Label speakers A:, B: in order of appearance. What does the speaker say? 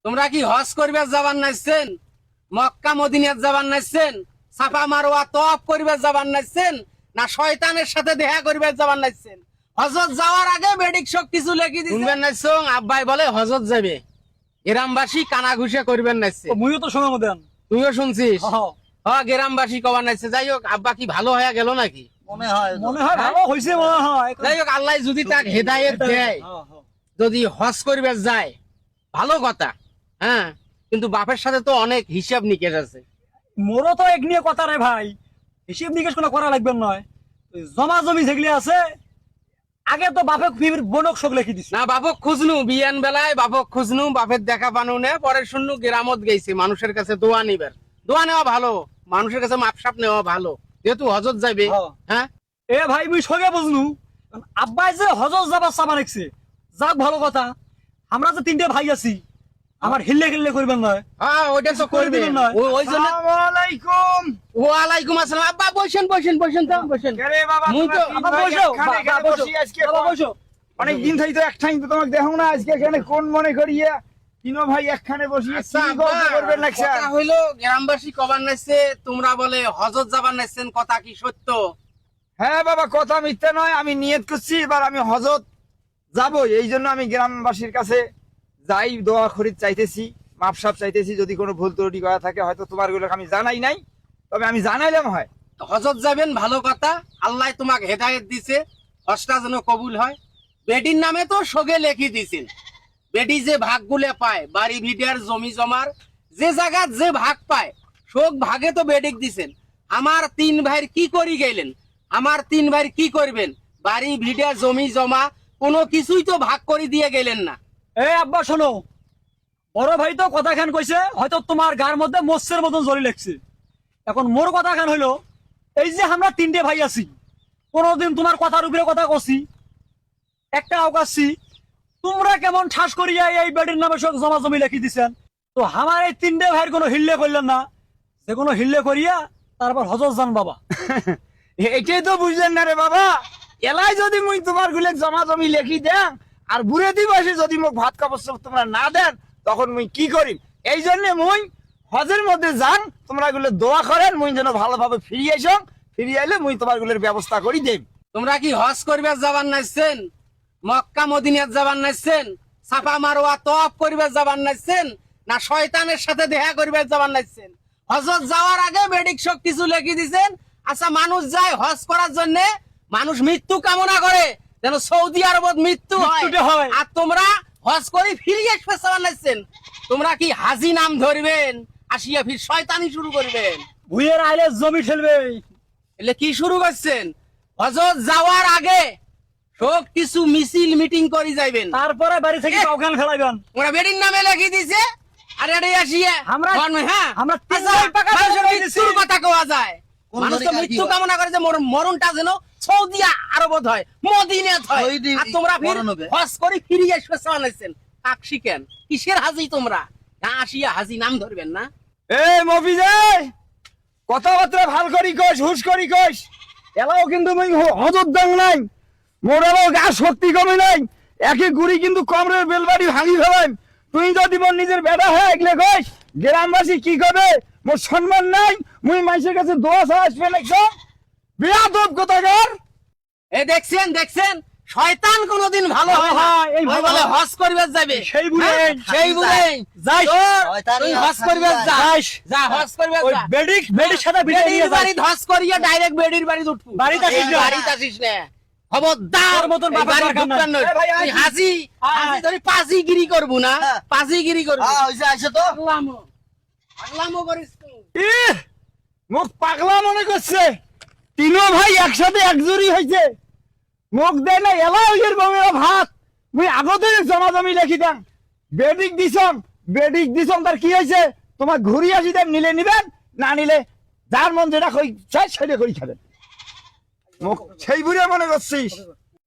A: তোমরা কি হজ করবে যাবার নাইছেন, মক্কা মদিনাত যাবার নাইছেন, সাফা মারওয়া তওয়াফ করবে যাবার নাইছেন, না শয়তানের সাথে দেখা করবে যাবার নাইছেন? হজত যাওয়ার আগে বেডিক সব কিছু লেখি দিছেন। শুনবেন নাইছং আব্বাই বলে হজত যাবে, গ্রামবাসী কানা ঘুষে করবেন নাইছে।
B: মুইও তো শোনা মদেন,
A: তুইও শুনছিস? হ্যাঁ, গ্রামবাসী কবার নাইছে। যাই হোক, আব্বা কি ভালো হয়ে গেল নাকি?
B: মনে হয় ভালো হইছে, মনে হয়।
A: যাই হোক, আল্লাহ যদি তাকে হেদায়েত দেয়, যদি হজ করবে যায়, ভালো কথা। হ্যাঁ, কিন্তু বাপের সাথে তো অনেক হিসাব নিকেশ আছে।
B: মোরও তো এক নিয়ে কথা রে ভাই, হিসেব নিকেশ কোনো করা লাগবে নয়। জমা জমি যেগুলি আছে আগে তো বাপক বনক সব লিখি দিস
A: না। বাপক খুঁজনু বিয়ান বেলায়, বাপক খুঁজনু, বাপের দেখা পানু নে, পরে শুননু গ্রামত গেছি মানুষের কাছে দোয়া নিবার। দোয়া নেওয়া ভালো, মানুষের কাছে মাপসাপ নেওয়া ভালো, যেহেতু হজত যাবে। হ্যাঁ
B: এ ভাই মুই সঙ্গে বুঝনু, আব্বাই যে হজত যাবার চাপা রাখছে, যাক ভালো কথা। আমরা যে তিনটে ভাই আছি, আমার হিল্লে খিল্লে করবেন নয়।
A: হ্যাঁ, ওইটা তো করবে। ওই জন্য
C: আসসালামালাইকুম।
A: ওয়ালাইকুম আসসালাম। আব্বা বসেন বসেন বসেন তো বসেন।
C: আরে বাবা,
A: মুই তো
C: আব্বা বসো, বসি আজকে।
B: বসো,
C: অনেক দিন থেকে তো একঠাই তো তোমাকে দেখো না, আজকে এখানে কোন মনে করিয়া তিনো ভাই একখানে বসি
A: আচ্ছা,
C: কি গল্প করবেন লাগছে?
A: কথা হইলো গ্রামবাসী কবার নাইছে, তোমরা বলে হজত যাবার নাইছেন, কথা কি সত্য?
C: হ্যাঁ বাবা, কথা মিথ্যা নয়। আমি নিয়ত করছি এবার আমি হজত যাবো, এই জন্য আমি গ্রামবাসীর কাছে যাই, দোয়া খরিদ চাইতেছি, মাপসাপ চাইতেছি। যদি কোনো ভুল ত্রুটি করা থাকে, হয়তো তোমার গুলো আমি জানাই নাই, তবে আমি জানাইলাম হয়।
A: হজত যাবেন, ভালো কথা। আল্লাহ তোমাকে হেদায়েত দিছে, হজটা যেন কবুল হয়। বেডির নামে তো সগে লেখি দিছেন, বেডি যে ভাগগুলো পায়, বাড়ি ভিটার জমি জমার যে জায়গাত যে ভাগ পায়, শোক ভাগে তো বেডিক দিছেন। আমার তিন ভাইয়ের কি করি গেলেন, আমার তিন ভাইয়ের কি করবেন? বাড়ি ভিটার জমি জমা কোনো কিছুই তো ভাগ করে দিয়ে গেলেন না।
B: এ আব্বা শোনো, বড় ভাই তো কথা খান কইছে, হয়তো তোমার গার মধ্যে মৎস্যের মতন জড়ি লাগছে। এখন মোর কথা খান হইলো, এই যে আমরা তিনটে ভাই আছি, কোনদিন তোমার কথার উপরে কথা কছি, একটা আওকাছি, তোমরা কেমন ঠাস করিয়া এই বেডির নামে সব জমা জমি লিখি দিছেন। তো আমার এই তিনটে ভাইয়ের কোনো হিল্লে করলেন না, যে কোনো হিল্লে করিয়া তারপর হজত যান বাবা।
C: এটাই তো বুঝলেন না রে বাবা। এলাই যদি মুই তোমার গুলো জমা জমি লেখি দেন, আর বুড়ে দিবসে যদি মোক ভাত কাপড় তোমরা না দেন, তখন মুই কি করি? এই জন্য মুই হজের মধ্যে যান, তোমরা গুলো দোয়া করেন মুই যেন ভালোভাবে ফিরিয়ে আইস। ফিরিয়ে আইলে মুই তোমার গুলোর ব্যবস্থা করি দেব।
A: তোমরা কি হজ করবে যাবার নাইছেন, মক্কা মদিনাত যাবার নাইছেন, সাফা মারওয়া তওয়াফ করবে যাবার নাইছেন, না শয়তানের সাথে দেখা করবে যাবার নাইছেন? হজত যাওয়ার আগে বেডিক সব কিছু লেখি দিছেন। আচ্ছা, মানুষ যায় হজ করার জন্য, মানুষ মৃত্যু কামনা করে যেন সৌদি আরবত মৃত্যু হয়, আর তোমরা হজ করে ফিরিয়ে আসবে যাবার নাইছেন। তোমরা কি হাজি নাম ধরবেন, আসিয়া ফির শয়তানি শুরু করবেন?
B: ভুইয়ের আইলে জমি ঠেলবে।
A: এলে কি শুরু করছেন? হজত যাওয়ার আগে সব কিছু মিছিল মিটিং করে যাইবেন,
B: তারপরে বাড়ি থেকে কাউখান ফেলাইবেন।
A: ওরা বেডির নামে লেখি দিছে। আরে আরে আসিয়া হ্যাঁ,
B: আমরা
A: মৃত্যুর কথা কোয়া যায়। মানুষ তো মৃত্যু কামনা করে যে মরণটা যেন সৌদি আরবত হয়, মদিনাত হয়, আর তোমরা হজ করে ফিরিয়ে আসবে চালাইছেন। কাকশি কেন, কিসের হাজি তোমরা? না আসিয়া হাজি নাম ধরবেন না।
C: এই মফিজে, কথাবার্তা ভাল করি কইস, হুশ করি কইস। এলাও কিন্তু মুই হজত দাম নাই, মোরাও গা শক্তি কমে নাই, একে গুড়ি কিন্তু কমরের বেলবাড়ি ভাঙি ফেলাম। তুই যদি মোর নিজের বেড়া হয়ে এগলে কইস, গ্রামবাসী কি করবে? মোর সম্মান নাই, মুই মানুষের কাছে দোয়া চা আসবে নাকি? বেয়াদব কথাকার।
A: এ দেখছেন দেখছেন, শয়তান কোনদিন ভালো হয় না।
B: এই ভালো
A: বলে হজ করবে যাবে,
B: সেই বুড়ে
A: সেই বুড়ে
B: যাই
A: তুই হজ করবে যা, যা হজ করবে
B: ওই
A: যা।
B: বেডির সাথে বিদায় নিয়ে
A: বেডির বাড়ি হজ করিয়া ডাইরেক্ট বেডির বাড়ি উঠবো।
B: বাড়িতে আসিস না।
A: বাড়িতে আসিস না, খবরদার।
B: মতন
A: এই বাড়ি ঢুকবেন না। তুই হাজি হাজি ধরে পাজিগিরি করবো না, পাজিগিরি করবো। পাগলামো করিস তুই।
C: ইহ, মোক পাগলা মনে করছে। তিনো ভাই একসাথে একজুরি হয়েছে, মোক দেয় না এলা হইয়ের বমেরা ভাত। মুই আগতে জমা জমি লেখি দেন, বেডিক দিছম তার কি হয়েছে? তোমার ঘুরি আসি দেন, নিলে নিবেন, না নিলে যার মন যেটা কই চাই সেটা করি খাবেন। মোক সেই বুড়িয়া মনে করছিস?